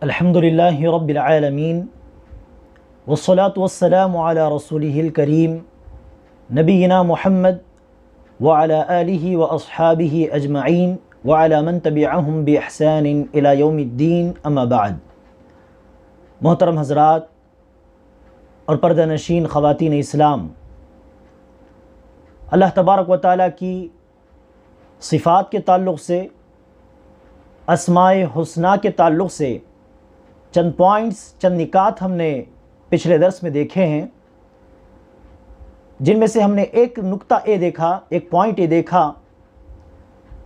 الحمد للہ رب العالمین والصلاة والسلام علی رسولہ الکریم نبینا محمد وعلی آلہ واصحابہ اجمعین وعلی من تبعہم باحسان الی یوم الدین اما بعد۔ محترم حضرات اور پردہ نشین خواتین اسلام، اللہ تبارک و تعالیٰ کی صفات کے تعلق سے، اسماء حسنہ کے تعلق سے چند پوائنٹس، چند نکات ہم نے پچھلے درس میں دیکھے ہیں، جن میں سے ہم نے ایک نقطہ یہ دیکھا، ایک پوائنٹ یہ دیکھا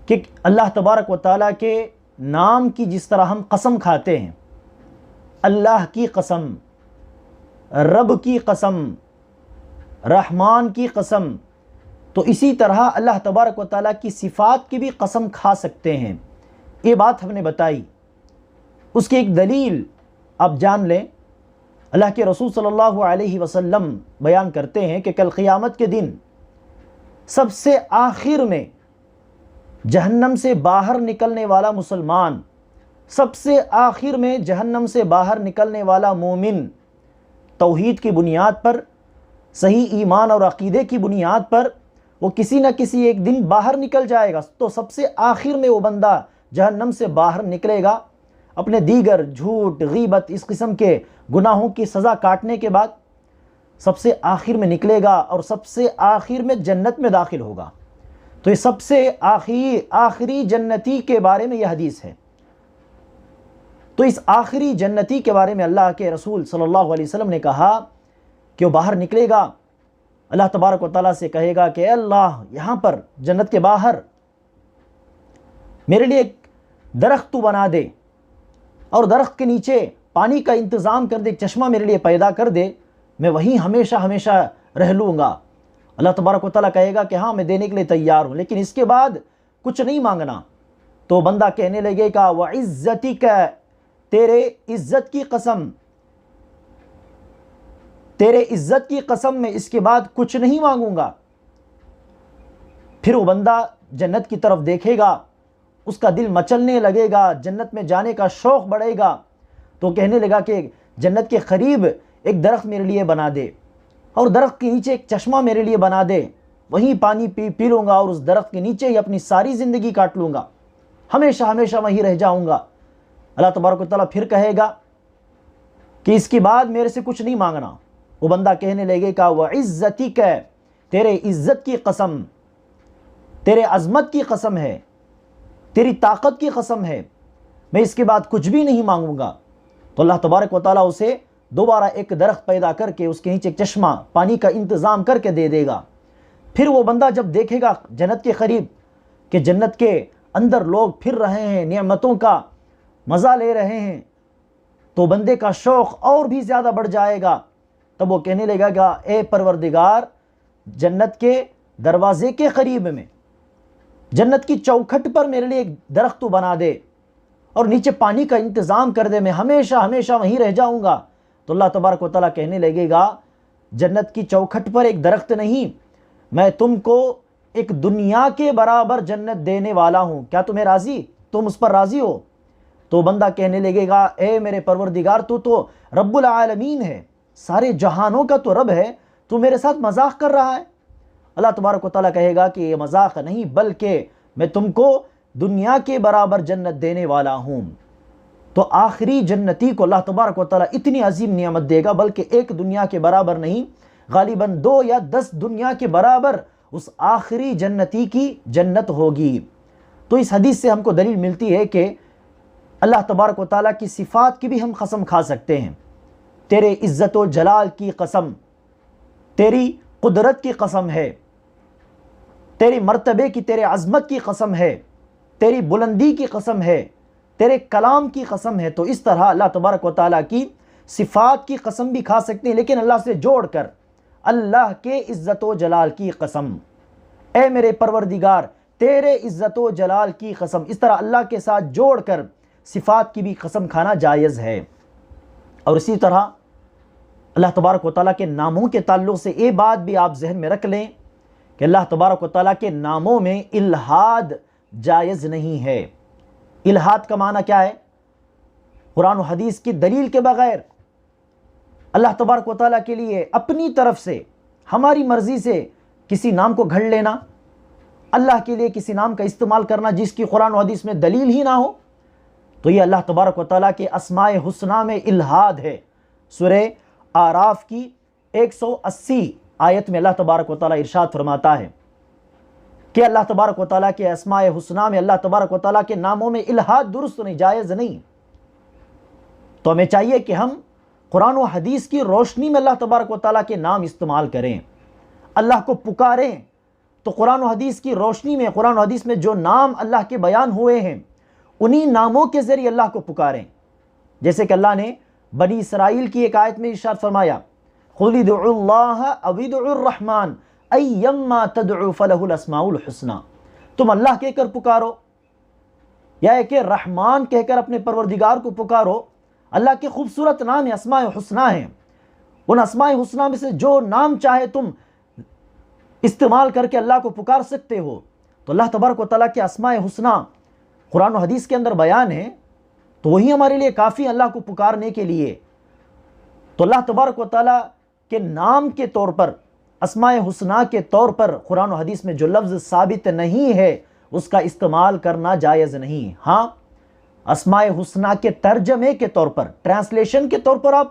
کہ اللہ تبارک و تعالیٰ کے نام کی جس طرح ہم قسم کھاتے ہیں، اللہ کی قسم، رب کی قسم، رحمان کی قسم، تو اسی طرح اللہ تبارک و تعالیٰ کی صفات کی بھی قسم کھا سکتے ہیں۔ یہ بات ہم نے بتائی۔ اس کی ایک دلیل آپ جان لیں، اللہ کے رسول صلی اللہ علیہ وسلم بیان کرتے ہیں کہ کل قیامت کے دن سب سے آخر میں جہنم سے باہر نکلنے والا مسلمان، سب سے آخر میں جہنم سے باہر نکلنے والا مومن، توحید کی بنیاد پر، صحیح ایمان اور عقیدے کی بنیاد پر وہ کسی نہ کسی ایک دن باہر نکل جائے گا۔ تو سب سے آخر میں وہ بندہ جہنم سے باہر نکلے گا، اپنے دیگر جھوٹ، غیبت، اس قسم کے گناہوں کی سزا کاٹنے کے بعد سب سے آخر میں نکلے گا اور سب سے آخر میں جنت میں داخل ہوگا۔ تو یہ سب سے آخری جنتی کے بارے میں یہ حدیث ہے۔ تو اس آخری جنتی کے بارے میں اللہ کے رسول صلی اللہ علیہ وسلم نے کہا کہ وہ باہر نکلے گا، اللہ تبارک و تعالیٰ سے کہے گا کہ اے اللہ، یہاں پر جنت کے باہر میرے لیے ایک درخت تو بنا دے، اور درخت کے نیچے پانی کا انتظام کر دے، ایک چشمہ میرے لیے پیدا کر دے، میں وہیں ہمیشہ ہمیشہ رہ لوں گا۔ اللہ تبارک و تعالیٰ کہے گا کہ ہاں، میں دینے کے لیے تیار ہوں، لیکن اس کے بعد کچھ نہیں مانگنا۔ تو بندہ کہنے لگے گا وَعِزَّتِكَ، تیرے عزت کی قسم، تیرے عزت کی قسم، میں اس کے بعد کچھ نہیں مانگوں گا۔ پھر وہ بندہ جنت کی طرف دیکھے گا، اس کا دل مچلنے لگے گا، جنت میں جانے کا شوق بڑھے گا، تو کہنے لگا کہ جنت کے قریب ایک درخت میرے لیے بنا دے، اور درخت کے نیچے ایک چشمہ میرے لیے بنا دے، وہیں پانی پی لوں گا، اور اس درخت کے نیچے ہی اپنی ساری زندگی کاٹ لوں گا، ہمیشہ ہمیشہ وہیں رہ جاؤں گا۔ اللہ تبارک و تعالیٰ پھر کہے گا کہ اس کے بعد میرے سے کچھ نہیں مانگنا۔ وہ بندہ کہنے لگے گا وَعِزَّتِكَ، تیرے عزت کی قسم، تیرے عظمت کی قسم ہے، تیری طاقت کی قسم ہے، میں اس کے بعد کچھ بھی نہیں مانگوں گا۔ تو اللہ تبارک و تعالیٰ اسے دوبارہ ایک درخت پیدا کر کے اس کے نیچے ایک چشمہ، پانی کا انتظام کر کے دے دے گا۔ پھر وہ بندہ جب دیکھے گا جنت کے قریب کہ جنت کے اندر لوگ پھر رہے ہیں، نعمتوں کا مزہ لے رہے ہیں، تو بندے کا شوق اور بھی زیادہ بڑھ جائے گا۔ تب وہ کہنے لگے گا اے پروردگار، جنت کے دروازے کے قریب میں، جنت کی چوکھٹ پر میرے لیے ایک درخت تو بنا دے، اور نیچے پانی کا انتظام کر دے، میں ہمیشہ ہمیشہ وہیں رہ جاؤں گا۔ تو اللہ تبارک و تعالیٰ کہنے لگے گا جنت کی چوکھٹ پر ایک درخت نہیں، میں تم کو ایک دنیا کے برابر جنت دینے والا ہوں، کیا تمہیں راضی؟ تم اس پر راضی ہو؟ تو بندہ کہنے لگے گا اے میرے پروردگار، تو رب العالمین ہے، سارے جہانوں کا تو رب ہے، تو میرے ساتھ مذاق کر رہا ہے؟ اللہ تبارک و تعالیٰ کہے گا کہ یہ مذاق نہیں، بلکہ میں تم کو دنیا کے برابر جنت دینے والا ہوں۔ تو آخری جنتی کو اللہ تبارک و تعالیٰ اتنی عظیم نعمت دے گا، بلکہ ایک دنیا کے برابر نہیں، غالباً 2 یا 10 دنیا کے برابر اس آخری جنتی کی جنت ہوگی۔ تو اس حدیث سے ہم کو دلیل ملتی ہے کہ اللہ تبارک و تعالیٰ کی صفات کی بھی ہم قسم کھا سکتے ہیں۔ تیرے عزت و جلال کی قسم، تیری قدرت کی قسم ہے، تیری مرتبے کی، تیرے عظمت کی قسم ہے، تیری بلندی کی قسم ہے، تیرے کلام کی قسم ہے۔ تو اس طرح اللہ تبارک و تعالیٰ کی صفات کی قسم بھی کھا سکتے ہیں، لیکن اللہ سے جوڑ کر، اللہ کے عزت و جلال کی قسم، اے میرے پروردگار تیرے عزت و جلال کی قسم، اس طرح اللہ کے ساتھ جوڑ کر صفات کی بھی قسم کھانا جائز ہے۔ اور اسی طرح اللہ تبارک و تعالیٰ کے ناموں کے تعلق سے یہ بات بھی آپ ذہن میں رکھ لیں کہ اللہ تبارک و تعالیٰ کے ناموں میں الحاد جائز نہیں ہے۔ الحاد کا معنی کیا ہے؟ قرآن و حدیث کی دلیل کے بغیر اللہ تبارک و تعالیٰ کے لیے اپنی طرف سے ہماری مرضی سے کسی نام کو گھڑ لینا، اللہ کے لیے کسی نام کا استعمال کرنا جس کی قرآن و حدیث میں دلیل ہی نہ ہو، تو یہ اللہ تبارک و تعالیٰ کے اسماء حسنہ میں الحاد ہے۔ سورہ اعراف کی 180 آیت میں اللہ تبارک و تعالیٰ ارشاد فرماتا ہے کہ اللہ تبارک و تعالیٰ کے اسماء حسنہ میں، اللہ تبارک و تعالیٰ کے ناموں میں الحاد درست نہیں، جائز نہیں۔ تو ہمیں چاہیے کہ ہم قرآن و حدیث کی روشنی میں اللہ تبارک و تعالیٰ کے نام استعمال کریں، اللہ کو پکاریں تو قرآن و حدیث کی روشنی میں، قرآن و حدیث میں جو نام اللہ کے بیان ہوئے ہیں انہی ناموں کے ذریعے اللہ کو پکاریں۔ جیسے کہ اللہ نے بنی اسرائیل کی ایک آیت میں ارشاد فرمایا، قُلِ ادْعُوا اللَّهَ أَوِ ادْعُوا الرَّحْمَٰنَ أَيَّمَّا تَدْعُوا فَلَهُ الْأَسْمَاءُ الْحُسْنَىٰ، تم اللہ کہہ کر پکارو یا کہ رحمان کہہ کر اپنے پروردگار کو پکارو، اللہ کے خوبصورت نام ہیں، اسماء حسنہ ہیں، ان اسماء حسنہ میں سے جو نام چاہے تم استعمال کر کے اللہ کو پکار سکتے ہو۔ تو اللہ تبارک و تعالیٰ کے اسماء حسنہ قرآن و حدیث کے اندر بیان ہے، تو وہی ہمارے لیے کافی اللہ کو پکارنے کے لیے۔ تو اللہ تبارک و تعالیٰ کے نام کے طور پر، اسماء حسنہ کے طور پر قرآن و حدیث میں جو لفظ ثابت نہیں ہے اس کا استعمال کرنا جائز نہیں۔ ہاں، اسماء حسنہ کے ترجمے کے طور پر، ٹرانسلیشن کے طور پر آپ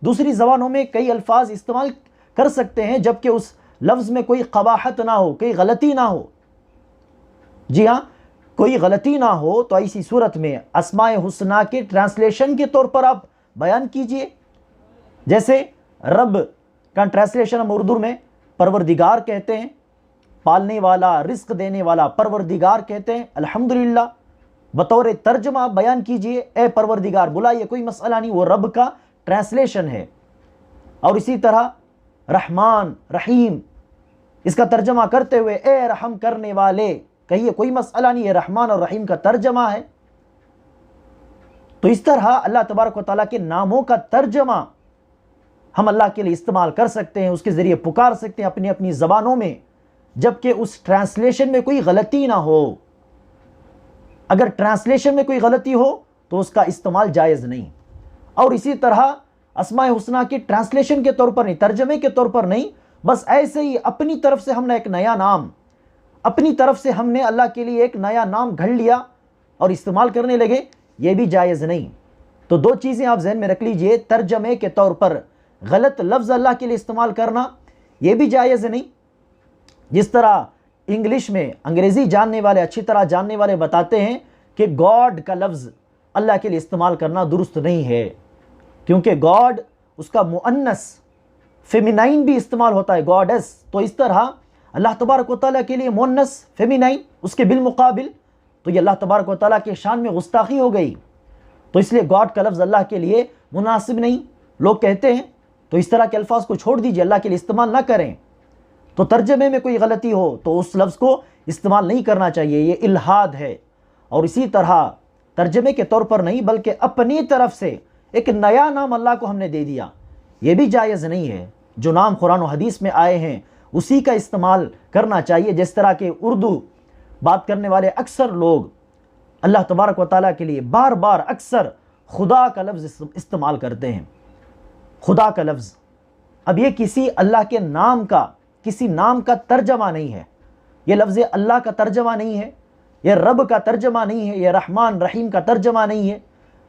دوسری زبانوں میں کئی الفاظ استعمال کر سکتے ہیں جبکہ اس لفظ میں کوئی قباحت نہ ہو، کوئی غلطی نہ ہو۔ جی ہاں، کوئی غلطی نہ ہو تو ایسی صورت میں اسماء حسنہ کے ٹرانسلیشن کے طور پر آپ بیان کیجئے۔ جیسے رب کا ٹرانسلیشن ہم اردو میں پروردگار کہتے ہیں، پالنے والا، رزق دینے والا پروردگار کہتے ہیں، الحمدللہ۔ بطور ترجمہ آپ بیان کیجئے، اے پروردگار بلائیے، کوئی مسئلہ نہیں، وہ رب کا ٹرانسلیشن ہے۔ اور اسی طرح رحمان، رحیم، اس کا ترجمہ کرتے ہوئے اے رحم کرنے والے کہیے، کوئی مسئلہ نہیں ہے، رحمان اور رحیم کا ترجمہ ہے۔ تو اس طرح اللہ تبارک و تعالیٰ کے ناموں کا ترجمہ ہم اللہ کے لیے استعمال کر سکتے ہیں، اس کے ذریعے پکار سکتے ہیں اپنی اپنی زبانوں میں، جبکہ اس ٹرانسلیشن میں کوئی غلطی نہ ہو۔ اگر ٹرانسلیشن میں کوئی غلطی ہو تو اس کا استعمال جائز نہیں۔ اور اسی طرح اسماء حسنہ کی ٹرانسلیشن کے طور پر نہیں، ترجمے کے طور پر نہیں، بس ایسے ہی اپنی طرف سے ہم نے ایک نیا نام، اپنی طرف سے ہم نے اللہ کے لیے ایک نیا نام گھڑ لیا اور استعمال کرنے لگے، یہ بھی جائز نہیں۔ تو دو چیزیں آپ ذہن میں رکھ لیجئے، ترجمے کے طور پر غلط لفظ اللہ کے لیے استعمال کرنا یہ بھی جائز نہیں۔ جس طرح انگلش میں انگریزی جاننے والے، اچھی طرح جاننے والے بتاتے ہیں کہ گاڈ کا لفظ اللہ کے لیے استعمال کرنا درست نہیں ہے، کیونکہ گاڈ اس کا مؤنث فیمینائن بھی استعمال ہوتا ہے، گاڈس۔ تو اس طرح اللہ تبارک و تعالیٰ کے لیے مؤنث فیمینائن اس کے بالمقابل، تو یہ اللہ تبارک و تعالیٰ کے شان میں گستاخی ہو گئی۔ تو اس لیے گاڈ کا لفظ اللہ کے لیے مناسب نہیں، لوگ کہتے ہیں۔ تو اس طرح کے الفاظ کو چھوڑ دیجئے، اللہ کے لیے استعمال نہ کریں۔ تو ترجمے میں کوئی غلطی ہو تو اس لفظ کو استعمال نہیں کرنا چاہیے، یہ الحاد ہے۔ اور اسی طرح ترجمے کے طور پر نہیں بلکہ اپنی طرف سے ایک نیا نام اللہ کو ہم نے دے دیا، یہ بھی جائز نہیں ہے۔ جو نام قرآن و حدیث میں آئے ہیں اسی کا استعمال کرنا چاہیے۔ جس طرح کہ اردو بات کرنے والے اکثر لوگ اللہ تبارک و تعالیٰ کے لیے بار بار اکثر خدا کا لفظ استعمال کرتے ہیں، خدا کا لفظ۔ اب یہ کسی اللہ کے نام کا، کسی نام کا ترجمہ نہیں ہے، یہ لفظ اللہ کا ترجمہ نہیں ہے، یہ رب کا ترجمہ نہیں ہے، یہ رحمان رحیم کا ترجمہ نہیں ہے۔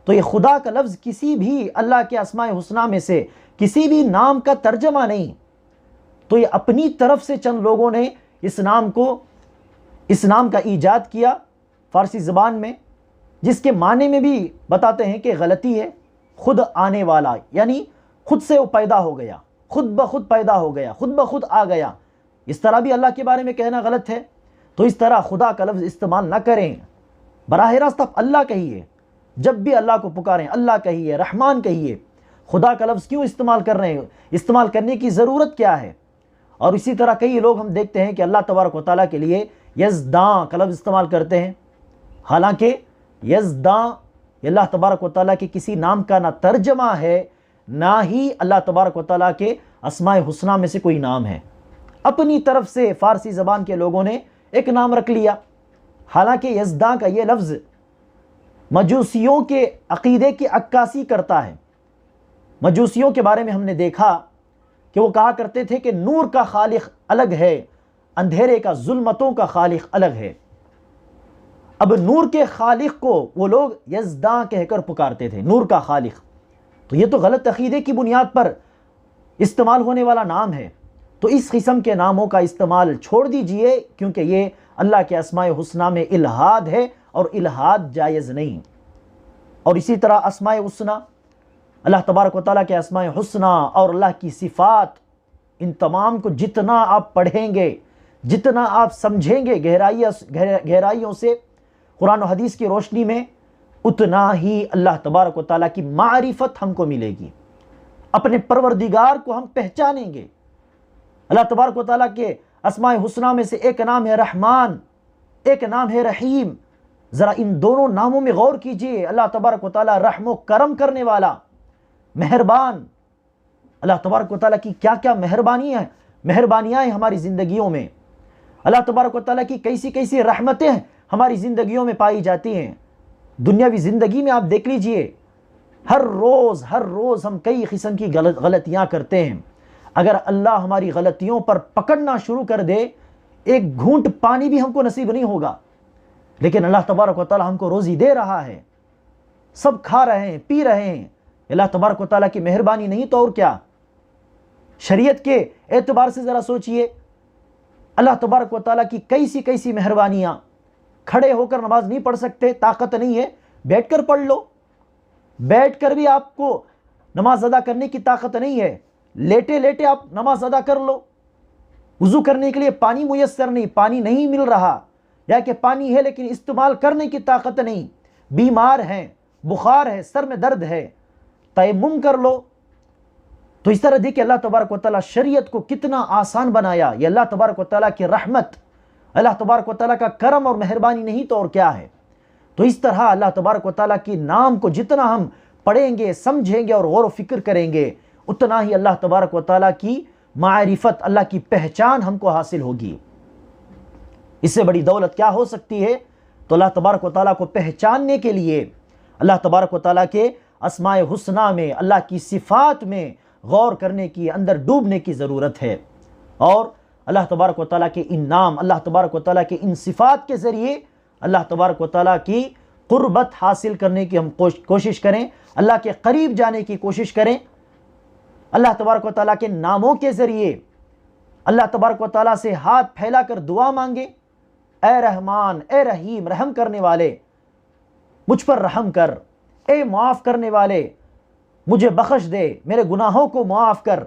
تو یہ خدا کا لفظ کسی بھی اللہ کے اسماء حسنہ میں سے کسی بھی نام کا ترجمہ نہیں۔ تو یہ اپنی طرف سے چند لوگوں نے اس نام کا ایجاد کیا فارسی زبان میں، جس کے معنی میں بھی بتاتے ہیں کہ غلطی ہے۔ خود آنے والا، یعنی خود سے وہ پیدا ہو گیا، خود بخود پیدا ہو گیا، خود بخود آ گیا، اس طرح بھی اللہ کے بارے میں کہنا غلط ہے۔ تو اس طرح خدا کا لفظ استعمال نہ کریں، براہ راست آپ اللہ کہیے، جب بھی اللہ کو پکاریں اللہ کہیے، رحمان کہیے۔ خدا کا لفظ کیوں استعمال کر رہے ہیں؟ استعمال کرنے کی ضرورت کیا ہے؟ اور اسی طرح کئی لوگ ہم دیکھتے ہیں کہ اللہ تبارک و تعالیٰ کے لیے یزداں کا لفظ استعمال کرتے ہیں، حالانکہ یزداں یہ اللہ تبارک و تعالیٰ کے کسی نام کا نہ ترجمہ ہے، نہ ہی اللہ تبارک و تعالیٰ کے اسماء حسنہ میں سے کوئی نام ہے۔ اپنی طرف سے فارسی زبان کے لوگوں نے ایک نام رکھ لیا، حالانکہ یزداں کا یہ لفظ مجوسیوں کے عقیدے کی عکاسی کرتا ہے۔ مجوسیوں کے بارے میں ہم نے دیکھا کہ وہ کہا کرتے تھے کہ نور کا خالق الگ ہے، اندھیرے کا، ظلمتوں کا خالق الگ ہے۔ اب نور کے خالق کو وہ لوگ یزداں کہہ کر پکارتے تھے، نور کا خالق۔ تو یہ تو غلط عقیدے کی بنیاد پر استعمال ہونے والا نام ہے۔ تو اس قسم کے ناموں کا استعمال چھوڑ دیجئے، کیونکہ یہ اللہ کے اسماء حسنہ میں الہاد ہے اور الہاد جائز نہیں۔ اور اسی طرح اسماء حسنہ، اللہ تبارک و تعالیٰ کے اسماء حسنہ اور اللہ کی صفات، ان تمام کو جتنا آپ پڑھیں گے، جتنا آپ سمجھیں گے گہرائیوں سے قرآن و حدیث کی روشنی میں، اتنا ہی اللہ تبارک و تعالیٰ کی معرفت ہم کو ملے گی، اپنے پروردگار کو ہم پہچانیں گے۔ اللہ تبارک و تعالیٰ کے اسماء حسنہ میں سے ایک نام ہے رحمان، ایک نام ہے رحیم۔ ذرا ان دونوں ناموں میں غور کیجئے۔ اللہ تبارک و تعالیٰ رحم و کرم کرنے والا، مہربان۔ اللہ تبارک و تعالیٰ کی کیا کیا مہربانیاں ہیں ہماری زندگیوں میں۔ اللہ تبارک و تعالیٰ کی کیسی کیسی رحمتیں ہماری زندگیوں میں پائی جاتی ہیں۔ دنیاوی زندگی میں آپ دیکھ لیجئے، ہر روز ہم کئی قسم کی غلطیاں کرتے ہیں۔ اگر اللہ ہماری غلطیوں پر پکڑنا شروع کر دے، ایک گھونٹ پانی بھی ہم کو نصیب نہیں ہوگا۔ لیکن اللہ تبارک و تعالیٰ ہم کو روزی دے رہا ہے، سب کھا رہے ہیں، پی رہے ہیں۔ اللہ تبارک و تعالیٰ کی مہربانی نہیں تو اور کیا؟ شریعت کے اعتبار سے ذرا سوچئے، اللہ تبارک و تعالیٰ کی کیسی کیسی مہربانیاں۔ کھڑے ہو کر نماز نہیں پڑھ سکتے، طاقت نہیں ہے، بیٹھ کر پڑھ لو۔ بیٹھ کر بھی آپ کو نماز ادا کرنے کی طاقت نہیں ہے، لیٹے لیٹے آپ نماز ادا کر لو۔ وضو کرنے کے لیے پانی میسر نہیں، پانی نہیں مل رہا، یا کہ پانی ہے لیکن استعمال کرنے کی طاقت نہیں، بیمار ہیں، بخار ہے، سر میں درد ہے، تیمم کر لو۔ تو اس طرح دیکھیں اللہ تبارک و تعالیٰ شریعت کو کتنا آسان بنایا۔ یہ اللہ تبارک و تعالیٰ کی رحمت، اللہ تبارک و تعالیٰ کا کرم اور مہربانی نہیں تو اور کیا ہے؟ تو اس طرح اللہ تبارک و تعالیٰ کی نام کو جتنا ہم پڑھیں گے، سمجھیں گے اور غور و فکر کریں گے، اتنا ہی اللہ تبارک و تعالیٰ کی معرفت، اللہ کی پہچان ہم کو حاصل ہوگی۔ اس سے بڑی دولت کیا ہو سکتی ہے؟ تو اللہ تبارک و تعالیٰ کو پہچاننے کے لیے اللہ تبارک و تعالیٰ کے اسماء حسنہ میں، اللہ کی صفات میں غور کرنے کی، اندر ڈوبنے کی ضرورت ہے۔ اور اللہ تبارک و تعالیٰ کے ان نام، اللہ تبارک و تعالیٰ کے ان صفات کے ذریعے اللہ تبارک و تعالیٰ کی قربت حاصل کرنے کی ہم کوشش کریں، اللہ کے قریب جانے کی کوشش کریں۔ اللہ تبارک و تعالیٰ کے ناموں کے ذریعے اللہ تبارک و تعالیٰ سے ہاتھ پھیلا کر دعا مانگیں، اے رحمان، اے رحیم، رحم کرنے والے مجھ پر رحم کر، اے معاف کرنے والے مجھے بخش دے، میرے گناہوں کو معاف کر۔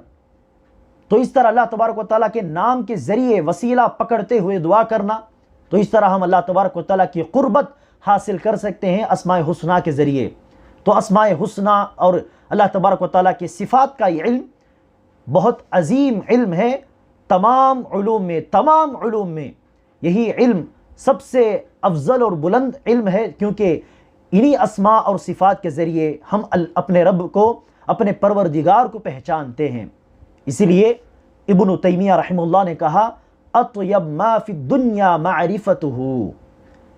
تو اس طرح اللہ تبارک و تعالیٰ کے نام کے ذریعے وسیلہ پکڑتے ہوئے دعا کرنا، تو اس طرح ہم اللہ تبارک و تعالیٰ کی قربت حاصل کر سکتے ہیں اسماء حسنہ کے ذریعے۔ تو اسماء حسنہ اور اللہ تبارک و تعالیٰ کی صفات کا یہ علم بہت عظیم علم ہے۔ تمام علوم میں یہی علم سب سے افضل اور بلند علم ہے، کیونکہ انہی اسماء اور صفات کے ذریعے ہم اپنے رب کو، اپنے پروردگار کو پہچانتے ہیں۔ اسی لیے ابن تیمیہ رحمہ اللہ نے کہا، اطیب ما فی الدنیا معرفتہ،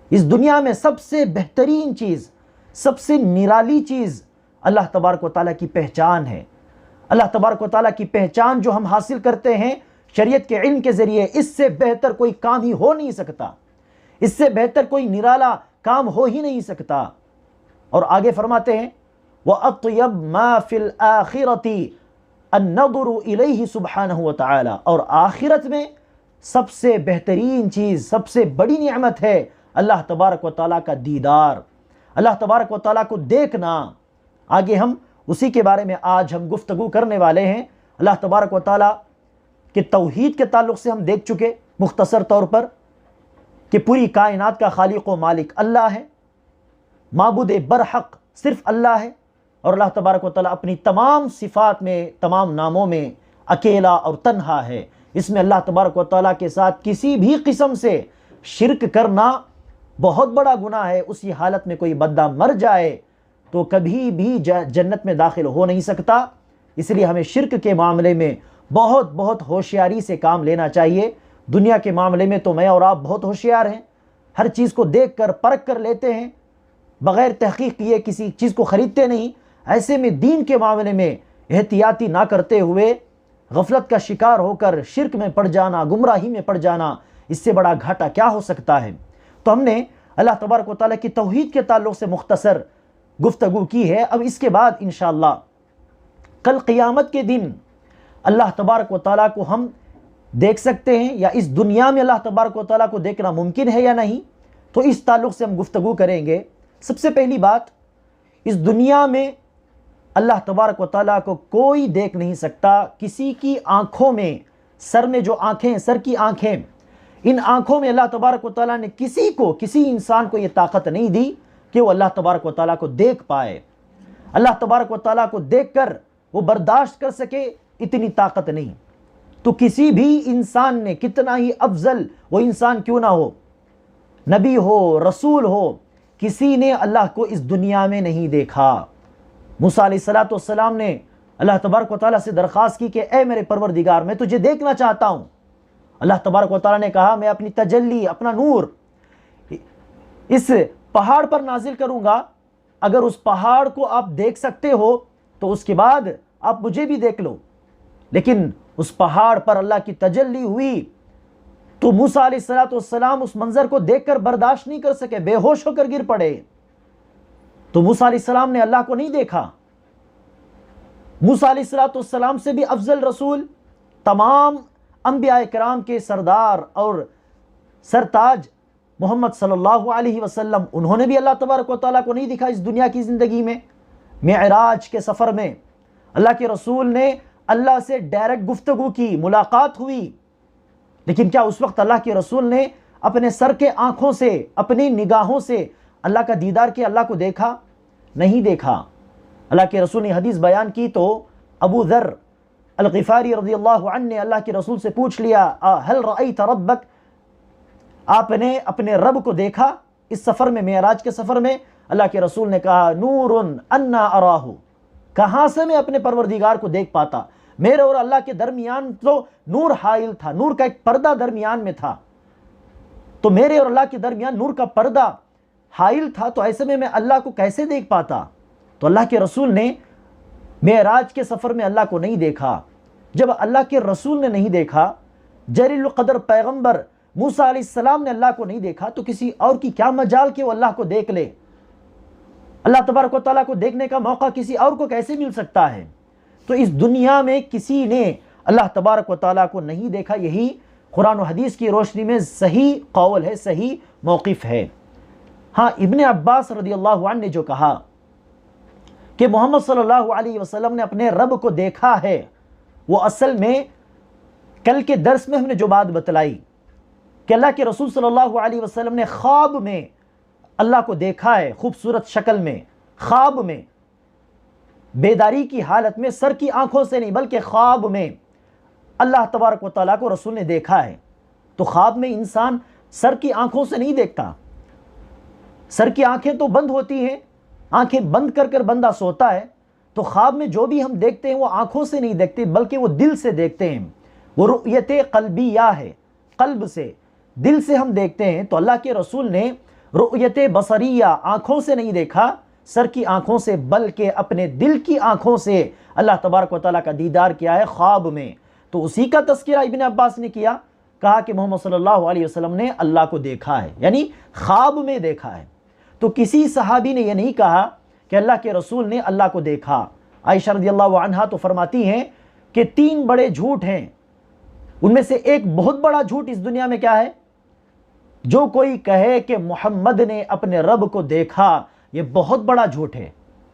اس دنیا میں سب سے بہترین چیز، سب سے نرالی چیز اللہ تبارک و تعالیٰ کی پہچان ہے۔ اللہ تبارک و تعالیٰ کی پہچان جو ہم حاصل کرتے ہیں شریعت کے علم کے ذریعے، اس سے بہتر کوئی کام ہی ہو نہیں سکتا، اس سے بہتر کوئی نرالا کام ہو ہی نہیں سکتا۔ اور آگے فرماتے ہیں، وَأَطْيَبْ مَا فِي الْآخِرَةِ النَّظُرُ إِلَيْهِ سُبْحَانَهُ وَتَعَالَى، اور آخرت میں سب سے بہترین چیز، سب سے بڑی نعمت ہے اللہ تبارک و تعالیٰ کا دیدار، اللہ تبارک و تعالیٰ کو دیکھنا۔ آگے ہم اسی کے بارے میں آج ہم گفتگو کرنے والے ہیں۔ اللہ تبارک و تعالیٰ کہ توحید کے تعلق سے ہم دیکھ چکے مختصر طور پر کہ پوری کائنات کا خالق و مالک اللہ ہے، معبود برحق صرف اللہ ہے، اور اللہ تبارک و تعالیٰ اپنی تمام صفات میں، تمام ناموں میں اکیلا اور تنہا ہے۔ اس میں اللہ تبارک و تعالیٰ کے ساتھ کسی بھی قسم سے شرک کرنا بہت بڑا گناہ ہے۔ اسی حالت میں کوئی بندہ مر جائے تو کبھی بھی جنت میں داخل ہو نہیں سکتا۔ اس لیے ہمیں شرک کے معاملے میں بہت ہوشیاری سے کام لینا چاہیے۔ دنیا کے معاملے میں تو میں اور آپ بہت ہوشیار ہیں، ہر چیز کو دیکھ کر پرکھ کر لیتے ہیں، بغیر تحقیق کیے کسی چیز کو خریدتے نہیں۔ ایسے میں دین کے معاملے میں احتیاطی نہ کرتے ہوئے غفلت کا شکار ہو کر شرک میں پڑ جانا، گمراہی میں پڑ جانا، اس سے بڑا گھاٹا کیا ہو سکتا ہے؟ تو ہم نے اللہ تبارک و تعالیٰ کی توحید کے تعلق سے مختصر گفتگو کی ہے۔ اب اس کے بعد انشاءاللہ کل قیامت کے دن اللہ تبارک و تعالیٰ کو ہم دیکھ سکتے ہیں، یا اس دنیا میں اللہ تبارک و تعالیٰ کو دیکھنا ممکن ہے یا نہیں، تو اس تعلق سے ہم گفتگو کریں گے۔ سب سے پہلی بات، اس دنیا میں اللہ تبارک و تعالیٰ کو کوئی دیکھ نہیں سکتا۔ کسی کی آنکھوں میں، سر میں جو آنکھیں، سر کی آنکھیں، ان آنکھوں میں اللہ تبارک و تعالیٰ نے کسی انسان کو یہ طاقت نہیں دی کہ وہ اللہ تبارک و تعالیٰ کو دیکھ پائے، اللہ تبارک و تعالیٰ کو دیکھ کر وہ برداشت کر سکے، اتنی طاقت نہیں۔ تو کسی بھی انسان نے، کتنا ہی افضل وہ انسان کیوں نہ ہو، نبی ہو، رسول ہو، کسی نے اللہ کو اس دنیا میں نہیں دیکھا۔ موسیٰ علیہ السلام نے اللہ تبارک و تعالیٰ سے درخواست کی کہ اے میرے پروردگار، میں تجھے دیکھنا چاہتا ہوں۔ اللہ تبارک و تعالیٰ نے کہا میں اپنی تجلی، اپنا نور اس پہاڑ پر نازل کروں گا، اگر اس پہاڑ کو آپ دیکھ سکتے ہو تو اس کے بعد آپ مجھے بھی دیکھ لو۔ لیکن اس پہاڑ پر اللہ کی تجلی ہوئی تو موسیٰ علیہ السلام اس منظر کو دیکھ کر برداشت نہیں کر سکے، بے ہوش ہو کر گر پڑے۔ تو موسیٰ علیہ السلام نے اللہ کو نہیں دیکھا۔ موسیٰ علیہ السلام سے بھی افضل رسول، تمام انبیاء کرام کے سردار اور سرتاج محمد صلی اللہ علیہ وسلم، انہوں نے بھی اللہ تبارک و تعالیٰ کو نہیں دیکھا اس دنیا کی زندگی میں۔ معراج کے سفر میں اللہ کے رسول نے اللہ سے ڈائریکٹ گفتگو کی، ملاقات ہوئی، لیکن کیا اس وقت اللہ کے رسول نے اپنے سر کے آنکھوں سے، اپنی نگاہوں سے اللہ کا دیدار کیا، اللہ کو دیکھا؟ نہیں دیکھا۔ اللہ کے رسول نے حدیث بیان کی تو ابو ذر الغفاری رضی اللہ عنہ نے اللہ کے رسول سے پوچھ لیا هل رأیت ربک، آپ نے اپنے رب کو دیکھا اس سفر میں، معراج کے سفر میں؟ اللہ کے رسول نے کہا نور انا اراہ، کہاں سے میں اپنے پروردگار کو دیکھ پاتا؟ میرے اور اللہ کے درمیان تو نور حائل تھا، نور کا ایک پردہ درمیان میں تھا، تو میرے اور اللہ کے درمیان نور کا پردہ حائل تھا، تو ایسے میں اللہ کو کیسے دیکھ پاتا؟ تو اللہ کے رسول نے معراج کے سفر میں اللہ کو نہیں دیکھا۔ جب اللہ کے رسول نے نہیں دیکھا، جلیل القدر پیغمبر موسیٰ علیہ السلام نے اللہ کو نہیں دیکھا، تو کسی اور کی کیا مجال کہ وہ اللہ کو دیکھ لے؟ اللہ تبارک و تعالیٰ کو دیکھنے کا موقع کسی اور کو کیسے مل سکتا ہے؟ تو اس دنیا میں کسی نے اللہ تبارک و تعالیٰ کو نہیں دیکھا۔ یہی قرآن و حدیث کی روشنی میں صحیح قول ہے، صحیح موقف ہے۔ ہاں، ابن عباس رضی اللہ عنہ نے جو کہا کہ محمد صلی اللہ علیہ وسلم نے اپنے رب کو دیکھا ہے، وہ اصل میں کل کے درس میں ہم نے جو بات بتلائی کہ اللہ کے رسول صلی اللہ علیہ وسلم نے خواب میں اللہ کو دیکھا ہے، خوبصورت شکل میں، خواب میں، بیداری کی حالت میں، سر کی آنکھوں سے نہیں بلکہ خواب میں اللہ تبارک و تعالیٰ کو رسول نے دیکھا ہے۔ تو خواب میں انسان سر کی آنکھوں سے نہیں دیکھتا، سر کی آنکھیں تو بند ہوتی ہیں، آنکھیں بند کر کر بندہ سوتا ہے، تو خواب میں جو بھی ہم دیکھتے ہیں وہ آنکھوں سے نہیں دیکھتے بلکہ وہ دل سے دیکھتے ہیں، وہ رؤیت قلبیہ ہے، قلب سے، دل سے ہم دیکھتے ہیں۔ تو اللہ کے رسول نے رؤیت بصریہ آنکھوں سے نہیں دیکھا، سر کی آنکھوں سے، بلکہ اپنے دل کی آنکھوں سے اللہ تبارک و تعالیٰ کا دیدار کیا ہے خواب میں۔ تو اسی کا تذکرہ ابن عباس نے کیا، کہا کہ محمد صلی اللہ علیہ وسلم نے اللہ کو دیکھا ہے، یعنی خواب میں دیکھا ہے۔ تو کسی صحابی نے یہ نہیں کہا کہ اللہ کے رسول نے اللہ کو دیکھا۔ عائشہ رضی اللہ عنہا تو فرماتی ہیں کہ 3 بڑے جھوٹ ہیں، ان میں سے ایک بہت بڑا جھوٹ اس دنیا میں کیا ہے؟ جو کوئی کہے کہ محمد نے اپنے رب کو دیکھا، یہ بہت بڑا جھوٹ ہے۔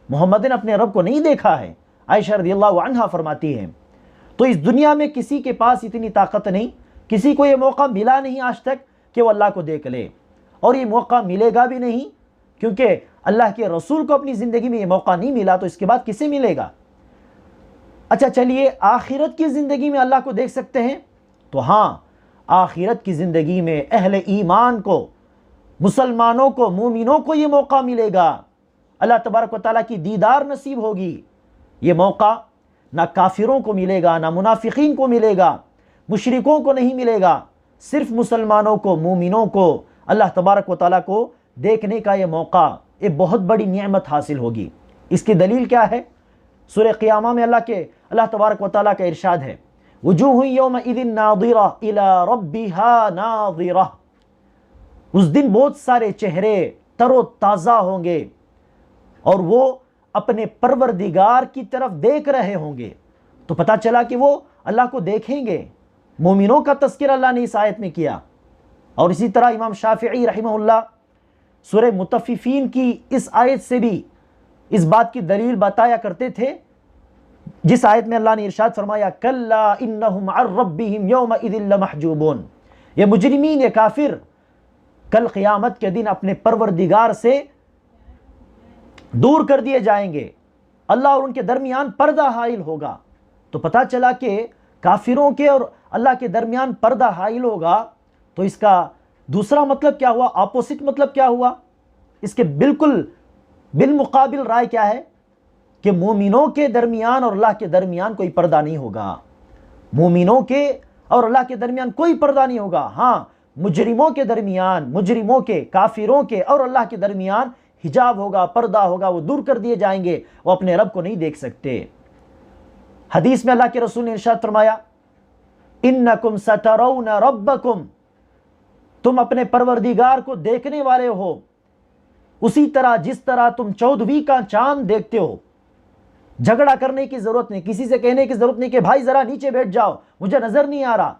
محمد نے اپنے رب کو نہیں دیکھا ہے، عائشہ رضی اللہ عنہا فرماتی ہیں۔ تو اس دنیا میں کسی کے پاس اتنی طاقت نہیں، کسی کو یہ موقع ملا نہیں آج تک کہ وہ اللہ کو دیکھ لے، اور یہ موقع ملے گا بھی نہیں، کیونکہ اللہ کے رسول کو اپنی زندگی میں یہ موقع نہیں ملا، تو اس کے بعد کسے ملے گا؟ اچھا چلیے، آخرت کی زندگی میں اللہ کو دیکھ سکتے ہیں؟ تو ہاں، آخرت کی زندگی میں اہل ایمان کو، مسلمانوں کو، مومنوں کو یہ موقع ملے گا، اللہ تبارک و تعالیٰ کی دیدار نصیب ہوگی۔ یہ موقع نہ کافروں کو ملے گا، نہ منافقین کو ملے گا، مشرکوں کو نہیں ملے گا، صرف مسلمانوں کو، مومنوں کو اللہ تبارک و تعالیٰ کو دیکھنے کا یہ موقع ایک بہت بڑی نعمت حاصل ہوگی۔ اس کی دلیل کیا ہے؟ سورہ قیامہ میں اللہ تبارک و تعالیٰ کا ارشاد ہے وجوہ یومئذ ناظرہ الی ربہا ناظرہ، اس دن بہت سارے چہرے تر و تازہ ہوں گے اور وہ اپنے پروردگار کی طرف دیکھ رہے ہوں گے۔ تو پتہ چلا کہ وہ اللہ کو دیکھیں گے۔ مومنوں کا تذکرہ اللہ نے اس آیت میں کیا۔ اور اسی طرح امام شافعی رحمہ اللہ سورہ مطففین کی اس آیت سے بھی اس بات کی دلیل بتایا کرتے تھے، جس آیت میں اللہ نے ارشاد فرمایا کلا انہم عن ربہم یومئذ لمحجوبون، یہ مجرمین، یہ کافر کل قیامت کے دن اپنے پروردگار سے دور کر دیے جائیں گے، اللہ اور ان کے درمیان پردہ حائل ہوگا۔ تو پتہ چلا کہ کافروں کے اور اللہ کے درمیان پردہ حائل ہوگا، تو اس کا دوسرا مطلب کیا ہوا؟ اپوزٹ مطلب کیا ہوا؟ اس کے بالکل بالمقابل رائے کیا ہے کہ مومنوں کے درمیان اور اللہ کے درمیان کوئی پردہ نہیں ہوگا۔ مومنوں کے اور اللہ کے درمیان کوئی پردہ نہیں ہوگا، ہاں مجرموں کے درمیان، مجرموں کے، کافروں کے اور اللہ کے درمیان حجاب ہوگا، پردہ ہوگا، وہ دور کر دیے جائیں گے، وہ اپنے رب کو نہیں دیکھ سکتے۔ حدیث میں اللہ کے رسول نے ارشاد فرمایا انکم سترون ربکم، تم اپنے پروردگار کو دیکھنے والے ہو اسی طرح جس طرح تم 14ویں کا چاند دیکھتے ہو۔ جھگڑا کرنے کی ضرورت نہیں، کسی سے کہنے کی ضرورت نہیں کہ بھائی ذرا نیچے بیٹھ جاؤ مجھے نظر نہیں آ رہا۔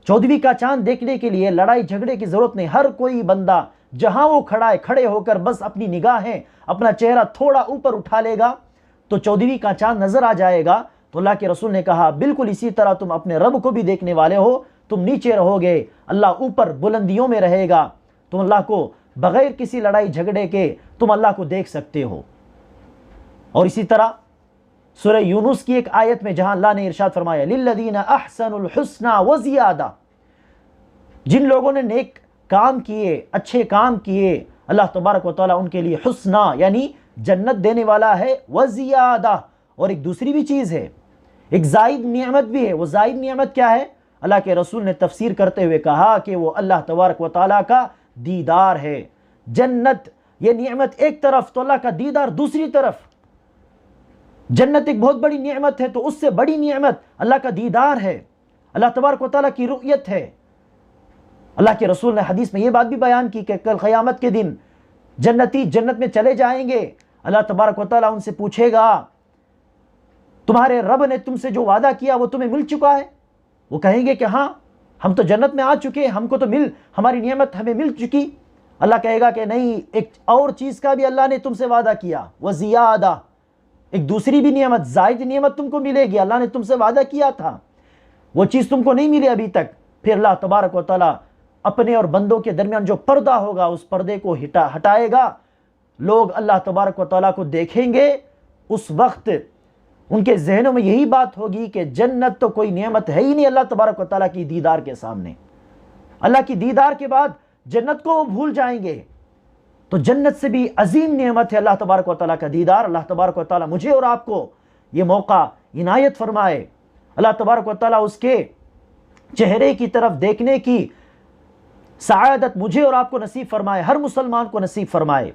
14ویں کا چاند دیکھنے کے لیے لڑائی جھگڑے کی ضرورت نہیں، ہر کوئی بندہ جہاں وہ کھڑا ہے کھڑے ہو کر بس اپنی نگاہیں اپنا چہرہ تھوڑا اوپر اٹھا لے گا تو 14ویں کا چاند نظر آ جائے گا۔ تو اللہ کے رسول نے کہا بالکل اسی طرح تم اپنے رب کو بھی دیکھنے والے ہو، تم نیچے رہو گے، اللہ اوپر بلندیوں میں رہے گا، تم اللہ کو بغیر کسی لڑائی جھگڑے کے تم اللہ کو دیکھ سکتے ہو۔ اور اسی طرح سورہ یونس کی ایک آیت میں جہاں اللہ نے ارشاد فرمایا للذین احسنوا الحسنى وزیادہ، جن لوگوں نے نیک کام کیے، اچھے کام کیے، اللہ تبارک و تعالیٰ ان کے لیے حسنہ یعنی جنت دینے والا ہے، وزیادہ، اور ایک دوسری بھی چیز ہے، ایک زائد نعمت بھی ہے۔ وہ زائد نعمت کیا ہے؟ اللہ کے رسول نے تفسیر کرتے ہوئے کہا کہ وہ اللہ تبارک و تعالیٰ کا دیدار ہے۔ جنت یہ نعمت ایک طرف تو اللہ کا دیدار دوسری طرف۔ جنت ایک بہت بڑی نعمت ہے تو اس سے بڑی نعمت اللہ کا دیدار ہے، اللہ تبارک و تعالیٰ کی رؤیت ہے۔ اللہ کے رسول نے حدیث میں یہ بات بھی بیان کی کہ کل قیامت کے دن جنتی جنت میں چلے جائیں گے، اللہ تبارک و تعالیٰ ان سے پوچھے گا تمہارے رب نے تم سے جو وعدہ کیا وہ تمہیں مل چکا ہے؟ وہ کہیں گے کہ ہاں ہم تو جنت میں آ چکے، ہم کو تو ہماری نعمت ہمیں مل چکی۔ اللہ کہے گا کہ نہیں، ایک اور چیز کا بھی اللہ نے تم سے وعدہ کیا، وزیادہ، ایک دوسری بھی نعمت، زائد نعمت تم کو ملے گی، اللہ نے تم سے وعدہ کیا تھا، وہ چیز تم کو نہیں ملی ابھی تک۔ پھر اللہ تبارک و تعالیٰ اپنے اور بندوں کے درمیان جو پردہ ہوگا اس پردے کو ہٹائے گا، لوگ اللہ تبارک و تعالیٰ کو دیکھیں گے۔ اس وقت ان کے ذہنوں میں یہی بات ہوگی کہ جنت تو کوئی نعمت ہے ہی نہیں اللہ تبارک و تعالیٰ کی دیدار کے سامنے، اللہ کی دیدار کے بعد جنت کو وہ بھول جائیں گے۔ تو جنت سے بھی عظیم نعمت ہے اللہ تبارک و تعالیٰ کا دیدار۔ اللہ تبارک و تعالیٰ مجھے اور آپ کو یہ موقع عنایت فرمائے، اللہ تبارک و تعالیٰ اس کے چہرے کی طرف دیکھنے کی سعادت مجھے اور آپ کو نصیب فرمائے، ہر مسلمان کو نصیب فرمائے۔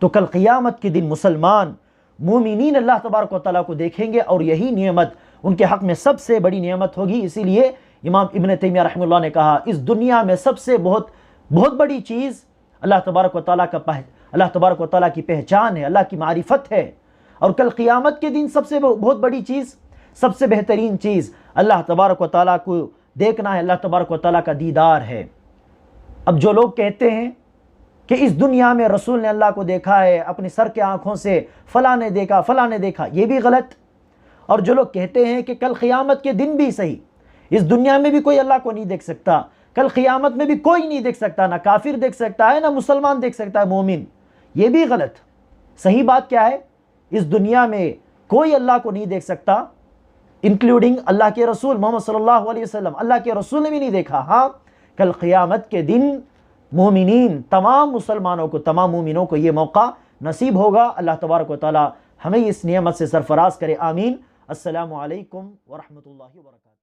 تو کل قیامت کے دن مسلمان مومنین اللہ تبارک و تعالیٰ کو دیکھیں گے اور یہی نعمت ان کے حق میں سب سے بڑی نعمت ہوگی۔ اسی لیے امام ابن تیمیہ رحمہ اللہ نے کہا اس دنیا میں سب سے بہت بڑی چیز اللہ تبارک و تعالیٰ کی پہچان ہے، اللہ کی معرفت ہے، اور کل قیامت کے دن سب سے بہت بڑی چیز، سب سے بہترین چیز اللہ تبارک و تعالیٰ کو دیکھنا ہے، اللہ تبارک و تعالیٰ کا دیدار ہے۔ اب جو لوگ کہتے ہیں کہ اس دنیا میں رسول نے اللہ کو دیکھا ہے اپنی سر کے آنکھوں سے، فلاں نے دیکھا، فلاں نے دیکھا، یہ بھی غلط۔ اور جو لوگ کہتے ہیں کہ کل قیامت کے دن بھی صحیح، اس دنیا میں بھی کوئی اللہ کو نہیں دیکھ سکتا، کل قیامت میں بھی کوئی نہیں دیکھ سکتا، نہ کافر دیکھ سکتا ہے نہ مسلمان دیکھ سکتا ہے، مومن، یہ بھی غلط۔ صحیح بات کیا ہے؟ اس دنیا میں کوئی اللہ کو نہیں دیکھ سکتا، انکلوڈنگ اللہ کے رسول محمد صلی اللہ علیہ وسلم، اللہ کے رسول نے بھی نہیں دیکھا۔ ہاں کل قیامت کے دن مومنین، تمام مسلمانوں کو، تمام مومنوں کو یہ موقع نصیب ہوگا۔ اللہ تبارک و تعالی ہمیں اس نعمت سے سرفراز کرے، آمین۔ السلام علیکم ورحمۃ اللہ وبرکاتہ۔